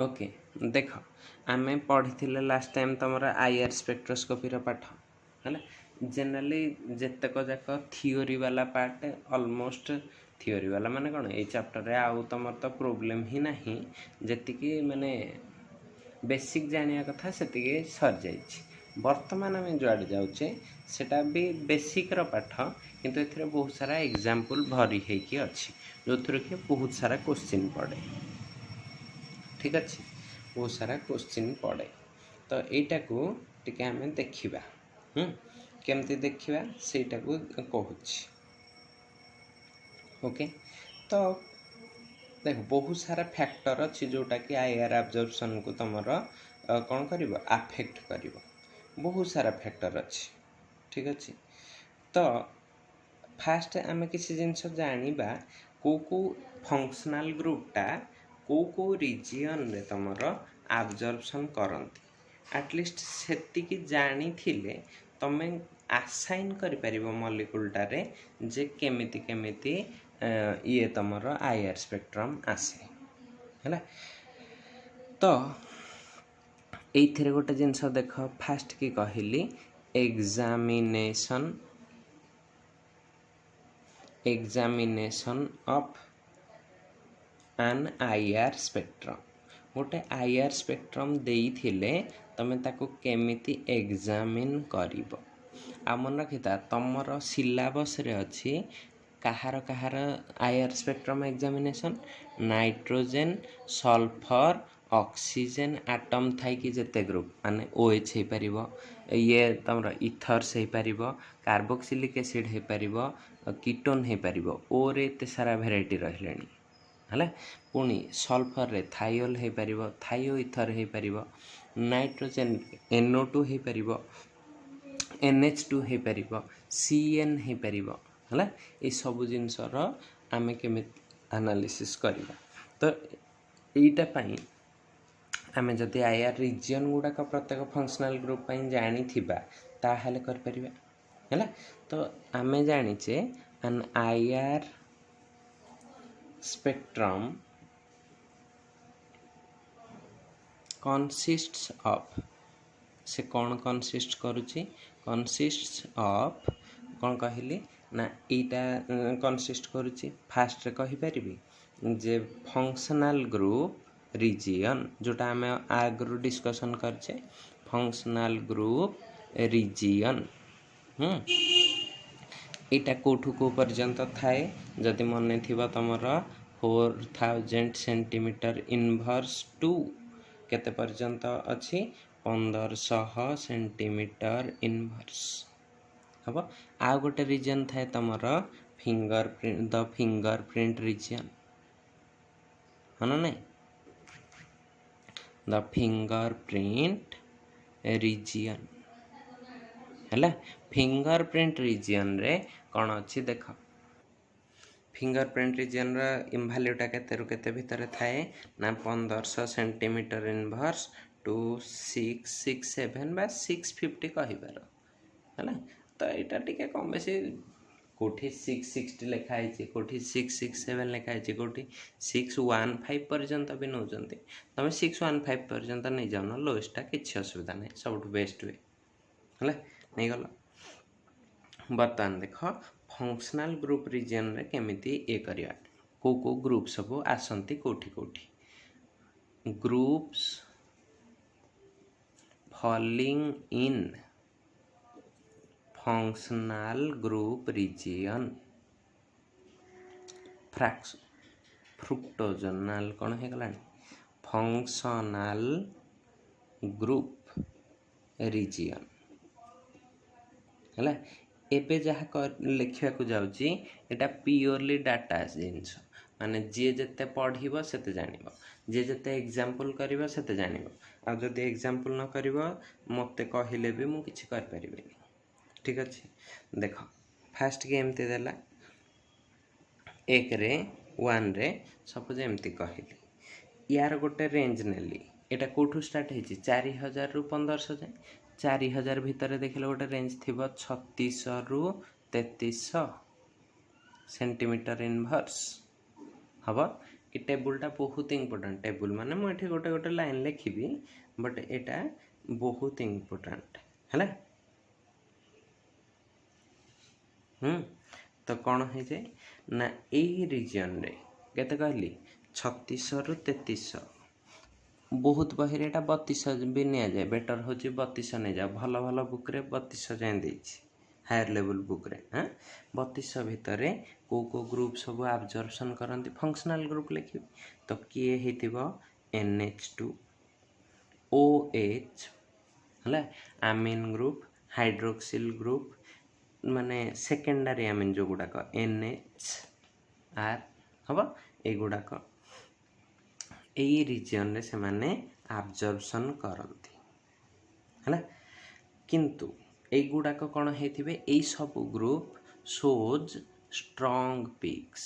Okay देख आमे पढ़ी लास्ट टाइम तुम आईआर स्पेक्ट्रोस्कोपी पाठ है जेनराली जेतक जाक थियोरी वाला पार्ट ऑलमोस्ट थियोरी वाला माने कौन ये चैप्टर रे आउ तुम तो प्रोब्लेम ही नहीं जी माने बेसिक जानिया कथा से सर जाइए बर्तमान आम जुआड़े जाऊे सेटा भी बेसिक पाठ किंतु एथिरे बहुत सारा एग्जाम्पल भरी होगी अच्छी जो थी कि बहुत सारा क्वेश्चन पड़े ठीक अच्छे बहुत सारा क्वेश्चन पड़े तो यहीटा को टिके आम देखा केमती देखा सेटा को कहूँ ओके तो देख बहुत सारा फैक्टर अच्छी जोटा कि आईआर एब्जॉर्प्शन को तुम कौन कर आफेक्ट कर बहुत सारा फैक्टर अच्छी ठीक अच्छे तो फास्ट आम किसी जिनस जाना को फंक्शनल ग्रुपटा को रिजियन रे तुमर एब्जॉर्प्शन करती एटलिस्ट सेतिकी जानी थिले तमें आसाइन कर मॉलिक्यूलटारे जे केमिति केमिति ये तुमर आईआर स्पेक्ट्रम आसे है तो ये गोटे जिनस देख फास्ट की कहली examination of an IR spectrum गोटे आईआर स्पेक्ट्रम देइथिले तमे ताको केमिति एग्जामिन करिवो आ मन रखिता तमर सिलेबस रे अछि कहार IR spectrum examination nitrogen sulphur oxygen atom थाई कि जेते ग्रुप माने ओएच हे परिबो ये तमर इथर्स हे परिबो कार्बोक्सिलिक एसिड हे परिबो कीटोन हे परिबो ओ रे एते सारा वेराइटी रहलेनी है पुणी सल्फर रे थायोल हो पार थायो इथर हो पार नाइट्रोजन NO2 हो पार NH2 हो पार CN हो पार है ये सब जिनसर आम केमी एनालिसिस करवा तो यहीटापाई आम जदि आईआर रिजियन गुड़ाक प्रत्येक फंक्शनल ग्रुप जानी ताहले कर है तो आम जाचे an IR spectrum consists of से कौन कंसिस्ट करुच्ची कंसिस्ट ऑफ कौन कहली ना इटा कंसिस्ट करुच्ची फास्ट रे कहि परिबी जे फंक्शनल ग्रुप रिजियन जोटा आम आगु डिस्कशन करछे फंक्शनल ग्रुप रिजियन इटा कोठू को पर्यंत थाए जदि मन थिबा तमर 4000 सेंटीमीटर इनवर्स टू केते पर्यंत अच्छी 1500 सेंटीमीटर इनवर्स हम आ गोटे रिजन थाए तमर फिंगरप्रिंट द फिंगरप्रिंट रिजन है ना नहीं द फिंगरप्रिंट रिजन है फिंगरप्रिंट रिजन रे कौन अच्छी देख फिंगरप्रिंट रिजन इनभैल्यूटा केते भितर थाए ना 1500 सेंटीमीटर इनवर्स टू 667 बा 650 कहिबार है तो यहाँ टिके कम बेसी कोठी 660 लिखाई कोठी 667 लिखाई कोठी 615 पर्यंत भी नौकरी तुम 615 पर्यंत नहीं जाऊन लोएस्टा किसी असुविधा नहीं सब बेस्ट वे है नहीं गल बर्तमान देख फंक्शनल ग्रुप रिजन रे केमिति ए करिया को ग्रुप सब आसंती कोठी कोठी groups falling in functional group region फ्रुक्टोजनल कौन है गलानी फंक्शनल ग्रुप रिजन है एबे जहाँ लिखा को जाऊँगी एटा प्योरली डाटा जिनस माने जी जिते पढ़ से जान जी जिते एग्जाम्पल कर से जान आ जदि एग्जाम्पल न कर मत कहले भी मुझे किसी कर ठीक अच्छे देख फास्ट की एमती देला एक रे वन रे सपोज एमती कहली यार गोटे रेंज नेली एटा कोठू स्टार्ट होती 4000 रु 1500 जाए 4000 भितर देखले गोटे रेंज थी 3600 रु 3300 सेंटीमीटर इनवर्स हम ए टेबुलटा बहुत इंपोर्टेंट टेबुल माने मुझे गोटे गोटे लाइन लिखी बट एटा बहुत इंपोर्टेंट है तो कौन हो जाए ना यही रिजन रे केते कहली 36 रु 33 बहुत बही एटा 32 भी नि जाए बेटर हो 32 नहीं जाओ भल भल बुक रे 32 जाए देछि हायर लेवल बुक रे हाँ 32 भितर को ग्रुप सब आब्जर्प्शन करती फंक्शनल ग्रुप लिखी तो किए हेतिबो NH2 OH है आमीन ग्रुप हाइड्रोक्सिल ग्रुप माने सेकेंडरी आमीन जो गुड़ाक NHR हम एगुड़ाक यही रिजन रे से माने आब्जर्प्शन करती है किंतु एगुड़ाक कौन होइथिबे एई सब ग्रुप शोज स्ट्रॉन्ग पिक्स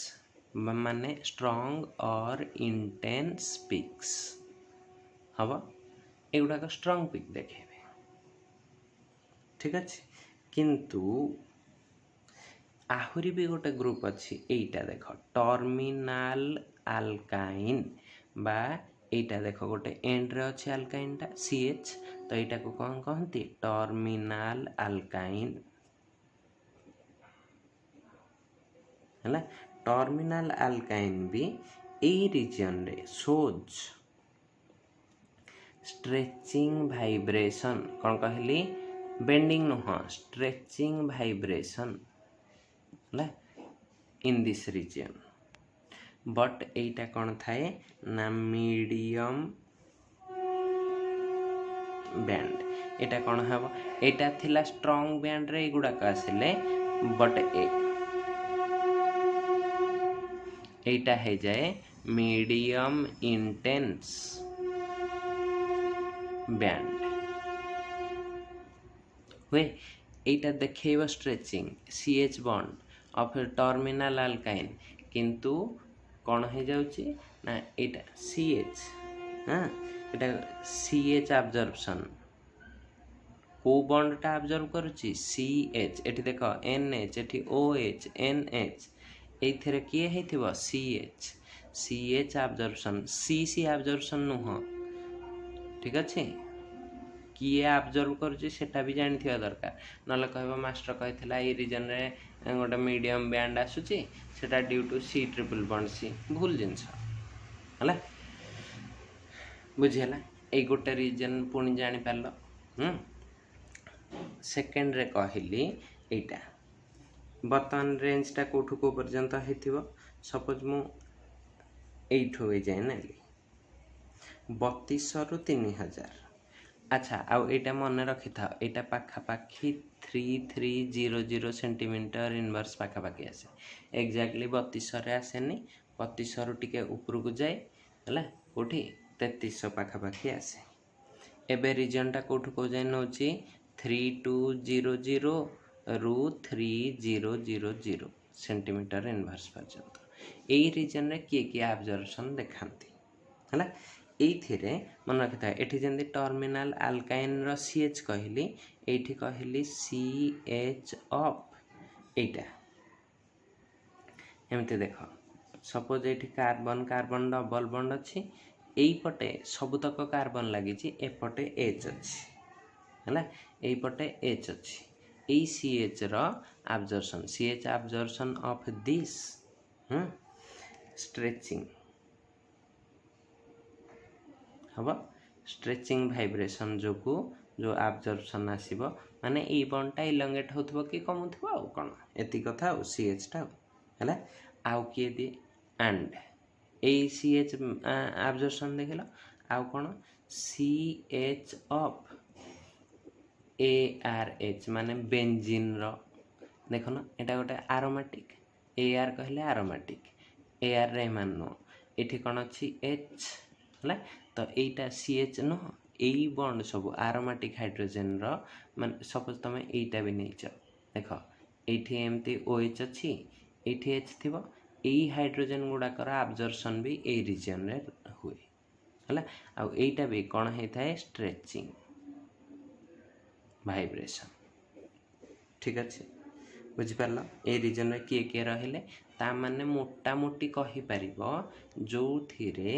माने स्ट्रॉन्ग और इंटेंस पिक्स हम एगुड़ाक स्ट्रॉन्ग पिक देखेबे ठीक अच्छे किंतु आहुरी भी गोटे ग्रुप अच्छी एटा देख टर्मिनाल आल्काइन बा एटा देख गोटे एंड रे अच्छे आल्काइन टा CH तो एटा को कौन कहती टर्मिनाल आल्काइन है टर्मिनाल आल्काइन भी यही रीजन रे सोज स्ट्रेचिंग वाइब्रेशन कौन कहली बेंडिंग नुह stretching vibration in this region but एटा कौन थाए ना मीडियम बैंड एटा कौन हम एटा थिला स्ट्रॉन्ग बैंड रे गुड़ाक आसिले बट एटा है जाए मीडियम इंटेंस बैंड हुए एटा देखेब स्ट्रेचिंग CH बॉन्ड और फिर टर्मिनाल अल्काइन किंतु कौन हो जाउची ना एटा CH हाँ एटा CH ऑब्जर्प्शन को बॉन्ड टा ऑब्जर्व करूची CH एठी देखो NH एठी OH NH एथिरे किए हेथिबो CH ऑब्जर्प्शन CC ऑब्जर्प्शन नुह ठीक अच्छे किए ऑब्जर्व करुचे सेटा भी जानी थिया दरकार नले कहबो मास्टर कहितला ए रीजन रे गोटे मीडियम बैंड आसुची सेटा due to C triple bond C भूल जिंस हला बुझिला ए गोटे रीजन पुणी जानी पारलो सेकेंड रे कहली एटा बर्तमान रेंज टा कोठु को पर्यंत हेथिबो सपोज मु एठो ए जाय नेली 32 रु 3000 अच्छा आउ एटा मन रखि था एटा पाखापाखी 3300 सेंटीमीटर इनवर्स पाखापाखी आसे एक्जाक्टली 32 रे आसेनी 32 रु टिके ऊपर को जाए हला कोठी 3300 पाखापाखी आसे एबे रीजन टा कोठु को जाय नोची 3200 रु 3000 सेंटीमीटर इनवर्स पर्यंत एई रीजन रे किए ऑब्जर्वेशन देखांती हला एइथिरे मन रखि था एठी जेंदी टर्मिनाल अल्काइन रो CH कहली एठी कहली CH ऑफ एटा एमते देखो सपोज एठी कार्बन कार्बन डबल बॉन्ड अछि एई पटे सबुतक कार्बन लागि छि एपटे H अछि हला एई पटे H अछि एई CH रो absorption CH absorption of this stretching हम स्ट्रेचिंग वाइब्रेशन जो ऑब्जर्प्शन आसीबो माने ई बॉन्ड टा इलंगेट होथबो कि कम होथबो आ कोन एति कथा आ CH टा हला आउ किए दे एंड ए CH ऑब्जर्प्शन देखिलो आउ कोन CH ऑफ ARH माने बेंजीन रो देखो ना एटा गोटे एरोमेटिक AR कहले एरोमेटिक AR रे मानो एठी कोन अछि H हला तो एटा CH न एई बॉन्ड सब एरोमेटिक हाइड्रोजन रो माने सपोज तमे एटा भी नेच देखो एठी एमती OH अछि एठी H थिबो एई हाइड्रोजन गुडा कर ऑब्जर्प्शन भी एई रीजन रे हुए हला आ एटा भी कोन हे थाए स्ट्रेचिंग वाइब्रेशन ठीक अछि बुझि पारलो ए रीजन रे किए रहिले ता माने मोटामोटी कहीपर जो थिरे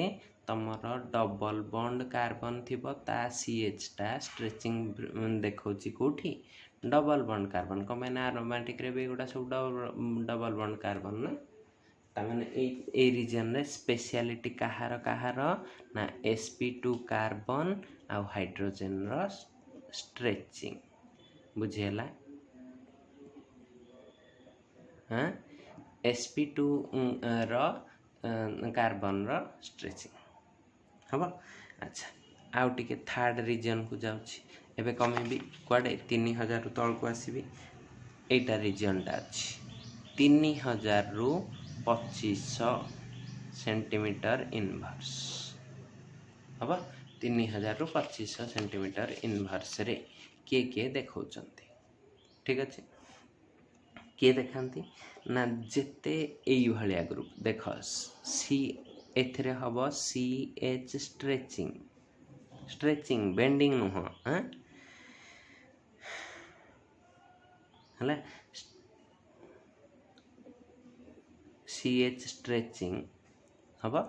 तमर डबल बॉन्ड कार्बन थिबो ता CH टा स्ट्रेचिंग देखौची कोठी डबल बॉन्ड कार्बन कमें आरोमेटिक रे भी गुड़ा सब डबल बॉन्ड कार्बन ना ताने ए रीजन रे स्पेशलिटी कहार कहार ना sp2 कार्बन आ हाइड्रोजन रो स्ट्रेचिंग बुझेला हाँ sp2 रो कार्बन रो स्ट्रेचिंग हम अच्छा आउ टिके थर्ड रीजन को जाउछि एबे कमेबी कुआडे 3000 रु तल को आसीबी एटा रीजन टा अछि 3000 रु 2500 सेंटीमीटर इनवर्स हम 3000 रु 2500 सेंटीमीटर इनवर्स रे के देखौचंती ठीक अछि किए देखाती ना जेते एई भलिया ग्रुप देख सी एथरे हबो CH स्ट्रेचिंग बेंडिंग नुह हाँ हला CH स्ट्रेचिंग हबो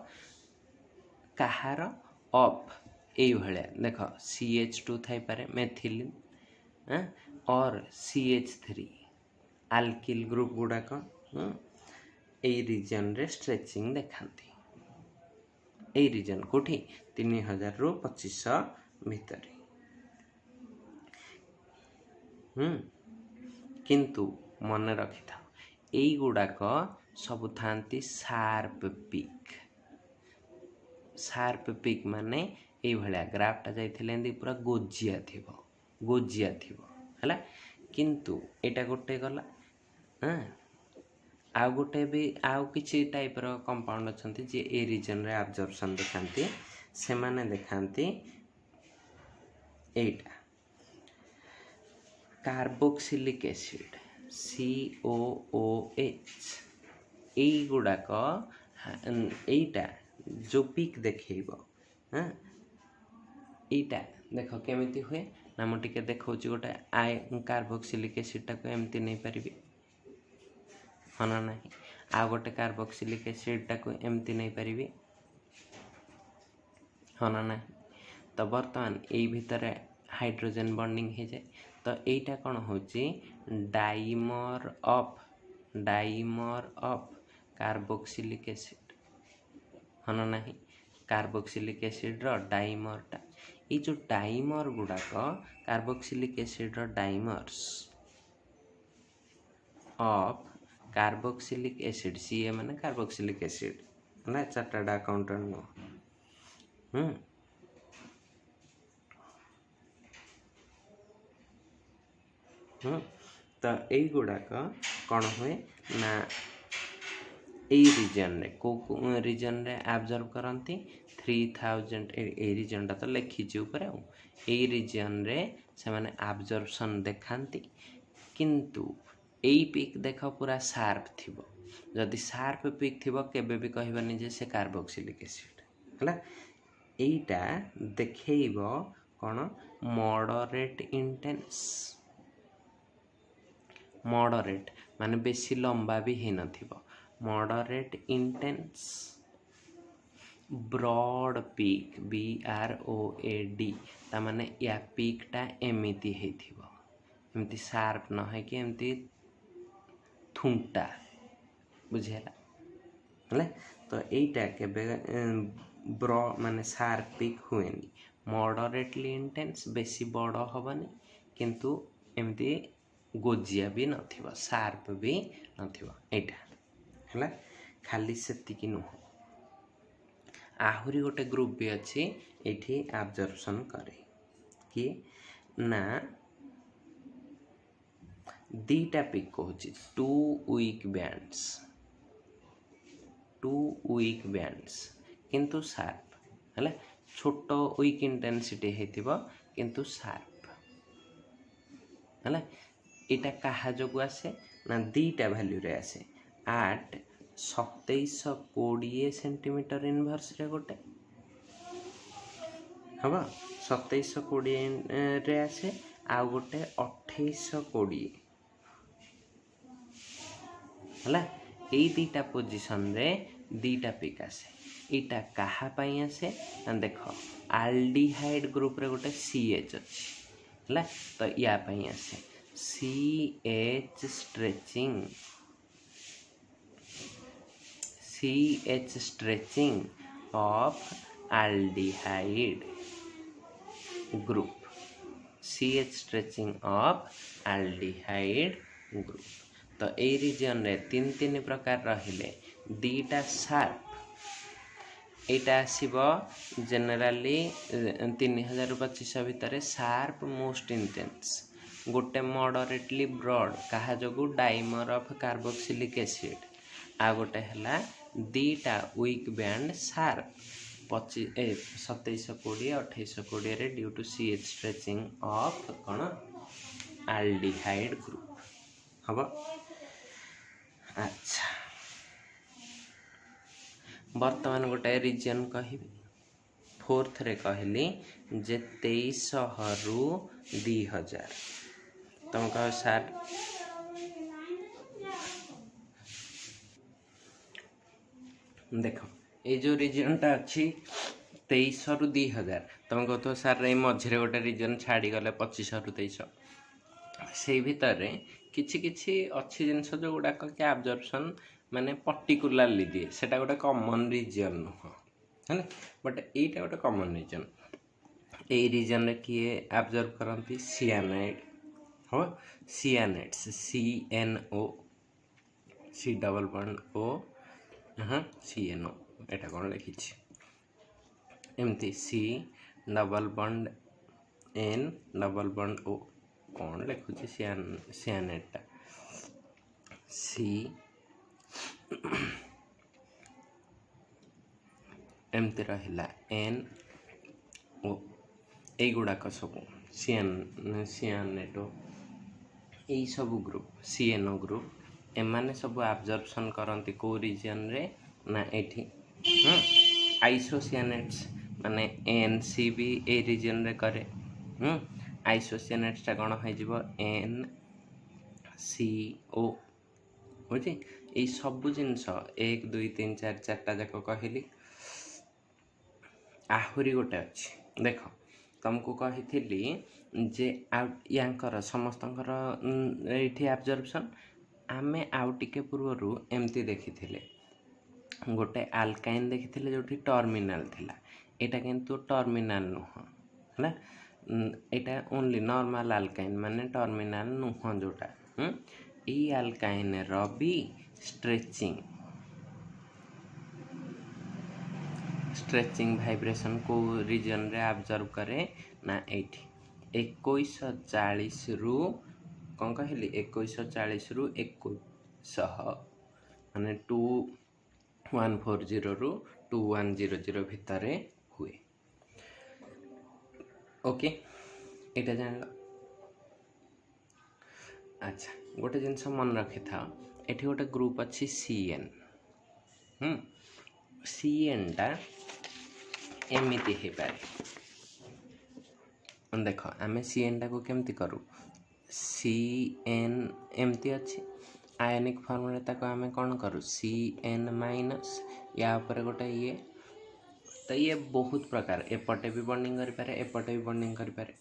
कहार अप एई भलिया देख CH2 थाई पारे मेथिलिन हाँ और CH3 आल्किल ग्रुप गुड़ाक ए रीजन रे स्ट्रेचिंग देखाती ए रीजन कोठी 3000 रु 2500 भितर किंतु मन रखि था एई गुड़ाक सब थांती शार्प पिक माने एई भलिया ग्राफटा जाइथिले एंदी पूरा गोजिया थिबो हला किंतु एटा गोटे गला हाँ आउ गोटे भी आउ किछि टाइप रो कंपाउंड अछंती जे ए रीजन रे एब्जॉर्प्शन देखांती से माने देखांती एटा कार्बोक्सिलिक एसिड COOH एई गुडाक एटा जो पिक देखैबो हाँ एटा देखो केमिति हुए ना मो टिके देखौची गोटे कार्बोक्सिलिक एसिड टाको एमती नहीं पारिबी हना नहीं आ गोटे कार्बोक्सिलिक एसिड टाको एमती नहीं पारिबी हना नहीं तो बर्तमान एई भितरे हाइड्रोजन बॉन्डिंग हो जाए तो एटा कौन होची डाइमर ऑफ कार्बोक्सिलिक एसिड हना नहीं कार्बोक्सिलिक एसिड रो डाइमर टा ये जो डाइमर गुड़ाक कार्बोक्सिलिक एसिड रो dimers of carboxylic acid CA माने कार्बोक्सिलिक एसिड ना चार्टर्ड अकाउंटेंट नो तो यही गुड़ाक कौन हुए ना ए रीजन रे को रीजन रे एब्जॉर्ब करती 3000 ए रीजन टा तो लिखी ऊपर ए रीजन रे से माने एब्जॉर्प्शन देखांती किंतु एई पिक देख पूरा शार्प थिबो जदि शार्प पिक थिबो केबे भी कहबनी जे से कार्बोक्सिलिक एसिड हला एईटा देखैबो कोन मॉडरेट माने बेसी लंबा भी हे नथिबो moderate intense broad peak BROAD ता माने या पीक टा एमिति हेथिबो एमिति शार्प न है कि एमिति थुंटा बुझेला हले तो एटा केबे ब्रॉ माने शार्प पीक हुएनी मॉडरेटली इंटेंस बेसी बड़ हबनी किंतु एमिति गोजिया भी नथिबो शार्प भी नथिबो एटा हला खाली सेतिकी नुह आहुरी गोटे ग्रुप भी अच्छी एठी एब्जॉर्प्शन करे कि ना दीटा पिक कहूची टू वीक बैंड्स किंतु शार्प हला छोट वीक इंटेंसिटी हेतिबो किंतु शार्प हला एटा कहा जोगु आसे ना दीटा वैल्यू रे आसे 2720 सेंटीमीटर इनवर्स रे गोटे हम 2720 रे आसे आ गोटे 2820 हला এই দুইটা पोजिशन रे दुईटा पिक आसे एटा कहा पाई आसे देख आल्डिहाइड ग्रुप रे गोटे CH अच्छी है तो या पाई आसे CH stretching of aldehyde group CH stretching of aldehyde group तो ए रीजन रे तीन तीन प्रकार रहिले दीटा शार्प एटा आसीबो जनरली 3025 भितर शार्प मोस्ट इंटेंस गोटे मॉडरेटली ब्रॉड कहा जोगु डाइमर ऑफ कार्बोक्सिलिक एसिड आ गोटे हला दीटा वीक बैंड शार्प 2720 2820 रे due to CH stretching of कौन आल्डिहाइड ग्रुप हम। अच्छा बर्तमान गोटे रीजन कहि फोर्थ रे कहली जे 2300 रु 2000 तुम कह सर देख ये जो रीजनटा अच्छी 2300 रु 2000 तुम कह तो सर ये मझे गोटे रीजन छाड़ी गले 2500 रु 2300 से भितर किछि किछि अच्छी जिनस जो गुड़ाक कि आब्जर्पशन माने पर्टिकुलारली दिए सेटा गोटे कॉमन रीजन नुह है बट एटा गोटे कॉमन रीजन ए रीजन रे किए ऑब्जर्व करंती सियानाइड हो सियानेट्स CNO C double bond O हाँ CNO एटा कौन लिखी एमती C double bond N double bond O कौन लिखुची सियानेटा C एमती रहिला NO এই গুড়াক सबू सियानेटो यही सब ग्रुप CNO ग्रुप एमाने सब आब्जर्पशन करती को रीजन रे ना एठी आइसोसियानेट्स माने NC भी ए रीजन रे करे आइसोसियानेट्स टा कौन हो NCO बुझी ये सब जिनस 1 2 3 4 चार्टा जाक कहली आहुरी गोटे अच्छी देख तुमको कही जे यांकर समस्तंकर ये ऑब्जर्वेशन आमे आउ टिके पूर्व एमती देखी गोटे आल्काइन देखी जो टर्मिनाल थिला एटा किंतु टर्मिनाल नुह है एटा ओनली नॉर्मल आल्काइन माने टर्मिनाल नुह जोटा ई आल्काइन रबी स्ट्रेचिंग वाइब्रेशन को रीजन रे ऑब्जर्व करे ना एठी 2140 रु कौन कहली 2140 रु 2100 माने 2140 रु 2100 भितर हुए ओके एटा जान अच्छा गोटे जिनस मन रखी था एठी गोटे ग्रुप अच्छी CN CN टा एमती हो पारे देख आम CN टा को केमती करूँ CN एमती अच्छी आयनिक फॉर्म रे ताको आमे कौन करूँ CN माइनस या ऊपर गोटे ये तो ये बहुत प्रकार एपटे भी बॉन्डिंग करि पारे एपटे भी बॉन्डिंग करि पारे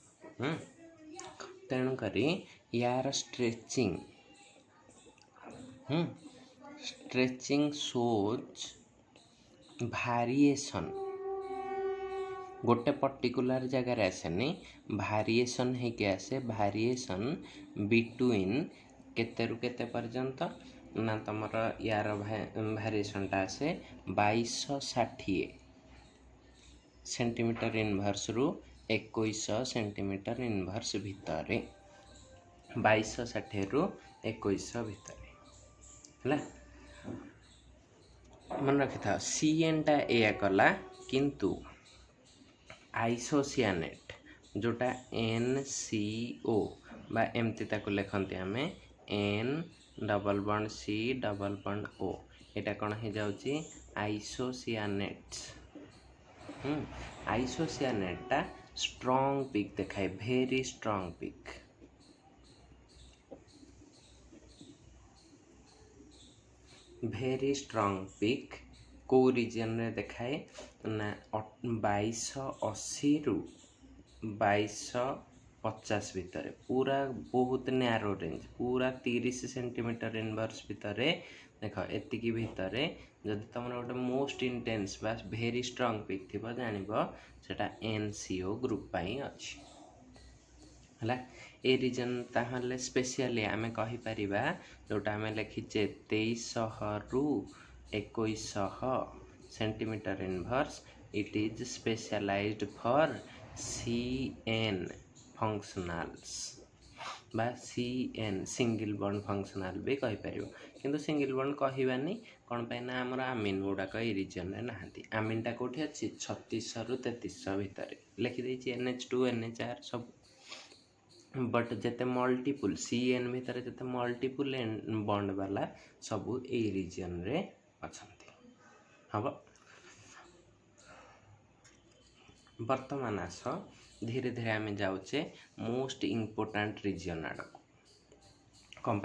तेणु करी यार स्ट्रेचिंग शोज भारिएशन गोटे पर्टिकुलर जगार आसेनी भारिएशन होके आसे भारिएशन बिटवीन केते रु केते पर्यंत ना तुमर यार भारिएशन टा आसे 2260 सेंटीमीटर इनवर्स रु 2100 सेंटीमीटर इनवर्स भितर 2260 रु 2100 भितर है मन रखी था CN टा या कला किंतु आइसोसियानेट जोटा NCO बा एमती ताको लिखते आम N double bond C double bond O एटा कौन हो जाउची आइसोसियानेट्स आइसोसियानेट टा स्ट्रॉन्ग पिक देखाए भेरी स्ट्रॉन्ग पिक भेरी स्ट्रंग पिक को रीजन रे देखाए ना 2280 रु 2250 भितर पूरा बहुत नैरो रेंज पूरा 30 सेंटीमीटर इनवर्स भितर देख एतिकी भितर जदि तुम गोटे मोस्ट इंटेंस बा भेरी स्ट्रंग पिक थी जानब सेटा एनसीओ ग्रुप पाई अच्छी है ए रीजन ताहले स्पेशली आमे कहि परिबा जोटा आमे लिखिचे 2300 रु 2100 centimetre inverse it is specialised for CN functionals बा CN सिंगल बॉन्ड फंक्शनल भी कहि परिबो किंतु सिंगल बॉन्ड कहबानी कौन पे ना आमर आमिन गुड़ाक ये रिजन में नहांती आमिनटा कौटी अच्छी 3600 रु 3300 भितर लिखिदे NH2 NHR सब बट जिते मल्टीपुल CN भितर जिते मल्टीपुल बॉन्ड वाला सबू ए रीजन रे अछंती हम वर्तमान आस धीरे धीरे आम जाऊे मोस्ट इम्पोर्टाट रीजन आड़क कौन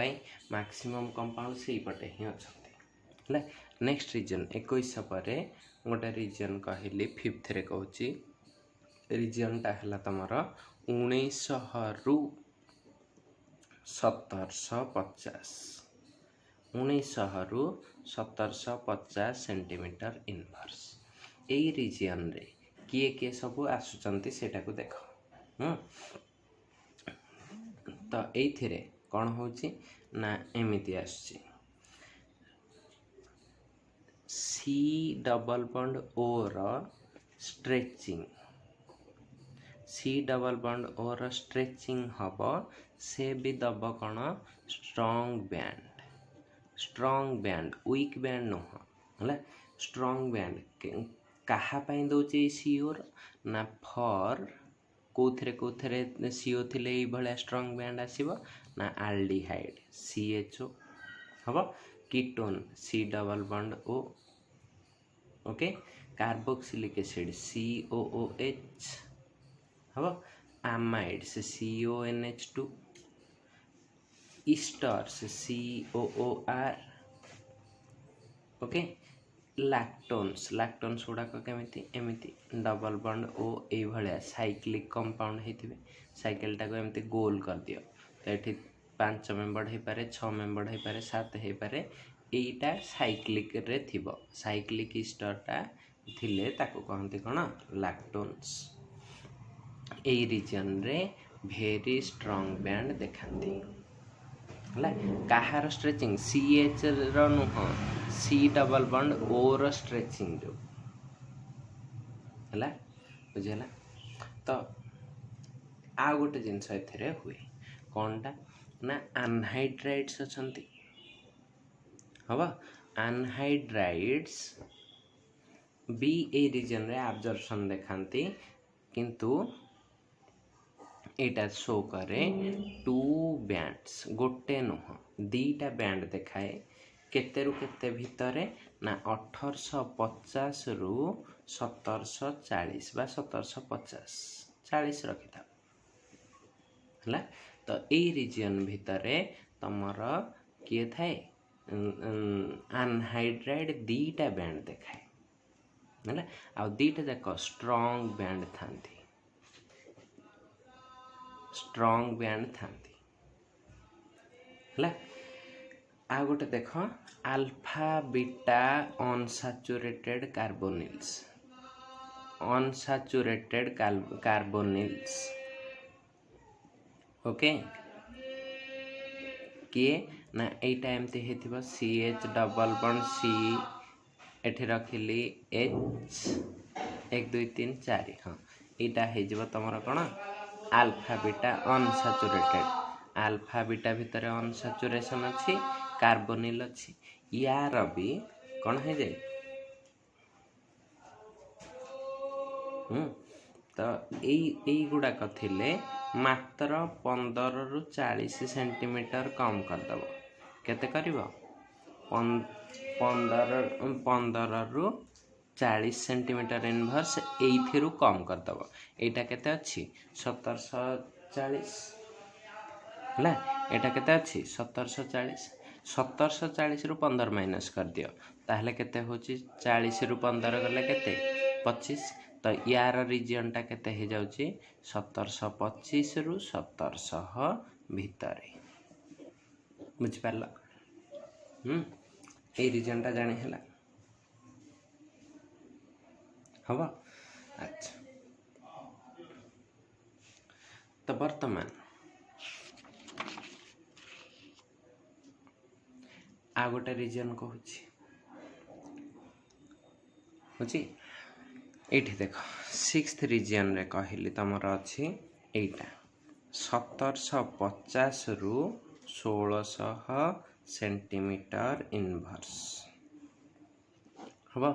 मैक्सिमम कंपाउंड से पटे ही अच्छा नेक्स्ट रीजन 21 पर गोटे रीजन कहली 5th रे कहूँ रीजनटा है तुमर 1900 रु 1750 1900 रु 1750 सेंटीमीटर इनवर्स यही रीजन रे किए किए सब आसुचंती सेटा को देख तो ये कौन होची ना एमिति आसुची C डबल बॉन्ड O रो stretching C double bond O रो स्ट्रेचिंग हब से भी दब कौन स्ट्रॉन्ग बैंड वीक बैंड नुह है स्ट्रॉन्ग बैंड कहापाई दौचे CO ना फॉर कौथे CO थिले भाया स्ट्रॉन्ग बैंड आसीबो ना आल्डिहाइड CHO हम ketone C double bond O okay carboxylic acid COOH हम आमाइड से CONH2 ईस्टर्स COOR ओके लैक्टोन्स गुड़ाक केमिति एमिति डबल बॉन्ड O ये भाया साइक्लिक कंपाउंड होते साइकेलटा को एमती गोल कर दियो तो ये 5 मेंबर हो पारे 6 मेंबर हो पारे 7 हो पारे यहीटा साइक्लिक रे थिबो साइक्लिक ईस्टरटा थिले ताको कहते कौन लैक्टोन्स यही रीजन रे भेरी स्ट्रॉन्ग बैंड देखाती कहार स्ट्रेचिंग CH रो नुह C डबल बॉन्ड O रो स्ट्रेचिंग जो है बुझेला तो आ गोटे जिनस एथिरे हुए कौनटा ना अनहाइड्राइड्स अछंती हवा अनहाइड्राइड्स भी ए रीजन रे एब्जॉर्प्शन देखांती किंतु एटा शो करे 2 बैंड्स गोटे नुह 2टा बैंड देखाए केते रु केते भितरे ना 1850 रु 1740 बा 1750 40 रखी था है तो यही रीजन भितरे तमर किए थाए अनहाइड्राइड 2टा बैंड देखाए है आ 2टा जाक स्ट्रॉन्ग बैंड थांती स्ट्रॉन्ग बैंड थांती है आ गोटे देख alpha beta unsaturated carbonyls okay किए ना एटा एमती हेतिबा CH डबल बॉन्ड C एठी रखिली H 1 2 3 4 हाँ एटा हे जिवो तमरा कोन अल्फा बीटा भितर अनसैचुरेशन अच्छी कार्बोनिल अच्छी यार भी कौन है जाए तो यही गुड़ाक थिले मात्र 15 रु 40 सेंटीमीटर कम करदेव केते करिवो 15 रु 40 सेंटीमीटर इनवर्स एइथिरु कम करदेव एटा केते अच्छी 1740 है एटा केते अच्छी 1740 1740 रु 15 माइनस कर दियो ताहले केते होची 40 रु 15 गले केते 25 तो यार रीजन टा केते हे जाउची 1725 रु 1700 भितरे बुझ पारला ए रीजन टा जाने हला हवा अच्छा तो वर्तमान आ गोटे रीजन कहूँ एठी देख 6th रीजन रे कहली तमर अच्छी एटा 1750 रु 1600 सेंटीमीटर इनवर्स हम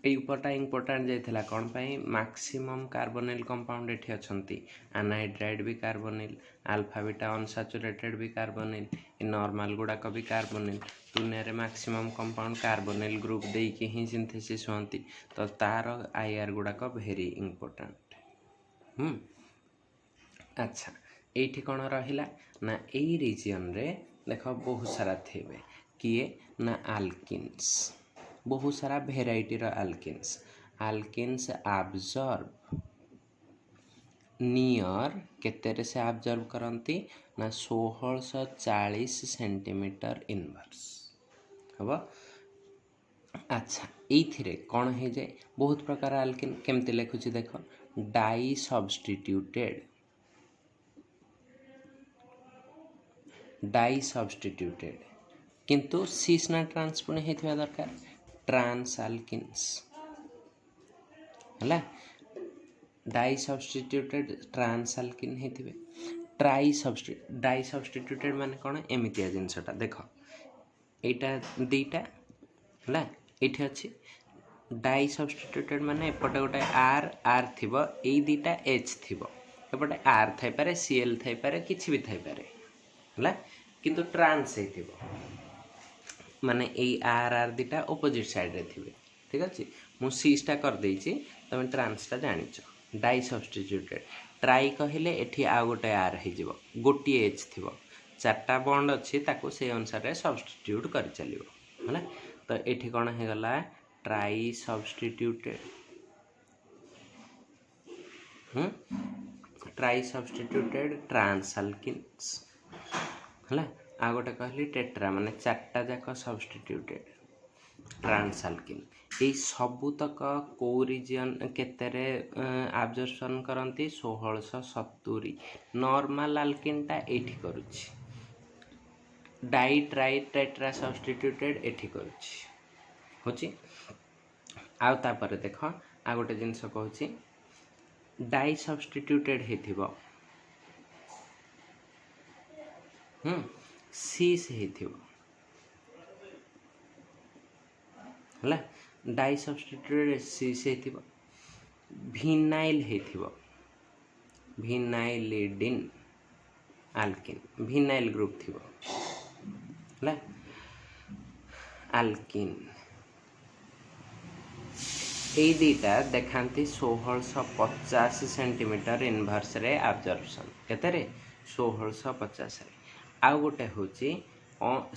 यूपरटा इम्पोर्टाट जाइथिला कौन पाई मैक्सिमम कार्बोनिल कंपाउंड एठी अछंती एनहाइड्राइड भी कार्बोनिल अल्फा बीटा अनसैचुरेटेड भी कार्बोनिल नॉर्मल गुड़ाक भी कार्बोनिल दुनिया रे मैक्सिमम कंपाउंड कार्बोनिल ग्रुप दे कि ही सिंथेसिस होती तो तार आईआर गुड़ाक वेरी इंपोर्टेंट अच्छा एठी कौन रहिला ना एई रीजन रे देख बहुत सारा थे किए ना आल्किन्स बहुत सारा भेराइटी रो आल्किन्स एब्जॉर्ब नियर केते से एब्जॉर्ब करती ना 1640 सेंटीमीटर इनवर्स हम अच्छा ये कौन हो जाए बहुत प्रकार आल्किन केमती लिखुची देख डाई सब्स्टिट्यूटेड किंतु सीसना ट्रांसपुनी होता दरकार ट्रांस आल्किन्स है डाई सब्स्टिट्यूटेड ट्रांस आल्किन होते डाई सब्स्टिट्यूटेड माने कौन एमितिया जिनसटा देख यहाँ दीटा है ये अच्छी डाई सब्स्टिट्यूटेड माने एपटे गोटे आर आर थी यही दीटा एच थी एपटे आर थाईपे सीएल थाईपे किसी भी थाईपे है किंतु ट्रांस हो माने यही आर आर दीटा ऑपोजिट साइड रे थिबे ठीक अच्छे मु सीसटा कर देइछि तमे ट्रांसटा जानिछ डाई सब्स्टिट्यूटेड ट्राई कहले एठी आ गोटे आर हे जिवो गोटी एच थिबो चारटा बॉन्ड अच्छी ताको से अनुसार सब्स्टिट्यूट कर चलिबो हला तो एठी कोन हे गला trisubstituted trisubstituted trans alkenes हला आ गोटे कहली टेट्रा माने चारटा जाक सब्स्टिट्यूटेड ट्रांस आल्किन ये सबुतक को रीजन केतेरे एब्जॉर्प्शन करती 1670 नॉर्मल आल्किनटा एठी करूची डाई ट्राई टेट्रा सब्स्टिट्यूटेड एठी करूची होची आउ तापर देख आ गोटे जिनस कहूची डाई सब्स्टिट्यूटेड हेथिबो सीस हेथिबो हला डाई सब्स्टिट्यूटेड सीस हेथिबो विनाइल हेथिबो विनाइलिडिन आल्किन विनाइल ग्रुप थिबो हला आल्किन ए दीटा देखांती 1650 सेंटीमीटर इनवर्स रे एब्जॉर्प्शन केते रे 1650 रे आउ गोटे होची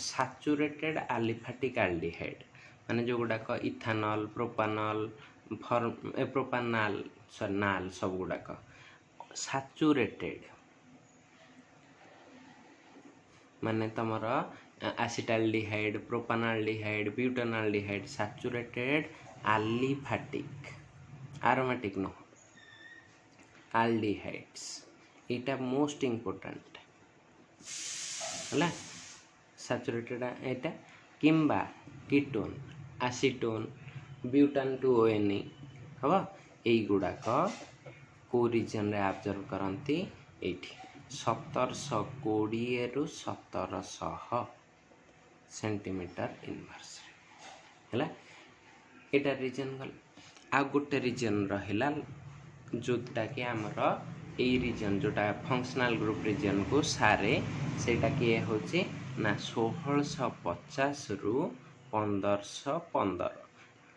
सैचुरेटेड एलिफेटिक एल्डिहाइड माने जो गुड़ाक इथानल प्रोपानल प्रोपानाल नाल सब गुड़ाक सैचुरेटेड माने तमर acetaldehyde propanaldehyde butanaldehyde saturated aliphatic aromatic नो एल्डिहाइड्स एटा मोस्ट इंपोर्टेंट है सैचुरेटेड एटा किंबा ketone acetone butan two one हम यही गुड़ाक को रीजन रे एब्जॉर्ब करती एठी 1720 रु 1700 सेंटीमीटर इनवर्स है एटा रीजन गल आ गोटे रीजन रहिला जोटा कि आमर यही रीजन जोटा फंक्शनल ग्रुप रीजन को सारे सेटा किए होची ना 1650 रु 1515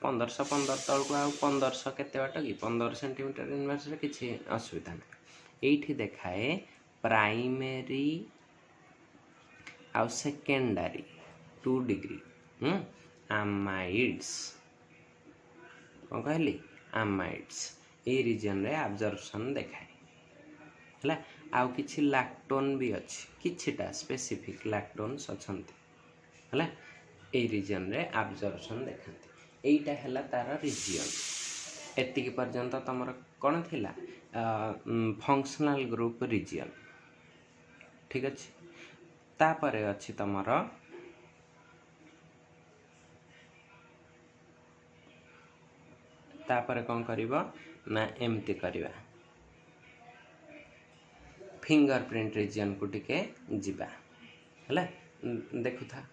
1515 तल को आ 1500 केते बाट कि 15 सेंटीमीटर इनवर्स रे किछि असुविधा नै एठी देखाए प्राइमरी आउ सेकेंडरी 2 डिग्री आमाइड्स कौन कहली आमाइड्स ये रीजन रे एब्जॉर्प्शन देखाए है आउ किछि लैक्टोन भी अच्छी किछिटा स्पेसिफिक लैक्टोन्स अछंती है ये रीजन रे एब्जॉर्प्शन देखाती एटा है तार रीजन एतिक पर्यंत तुम कौन थिला फंक्शनल ग्रुप रीजन ठीक अच्छे तापरे अच्छी तुमर तापरे कौन करिबा ना एमती करिबा फिंगरप्रिंट रीजन को टिके जिबा है देखु था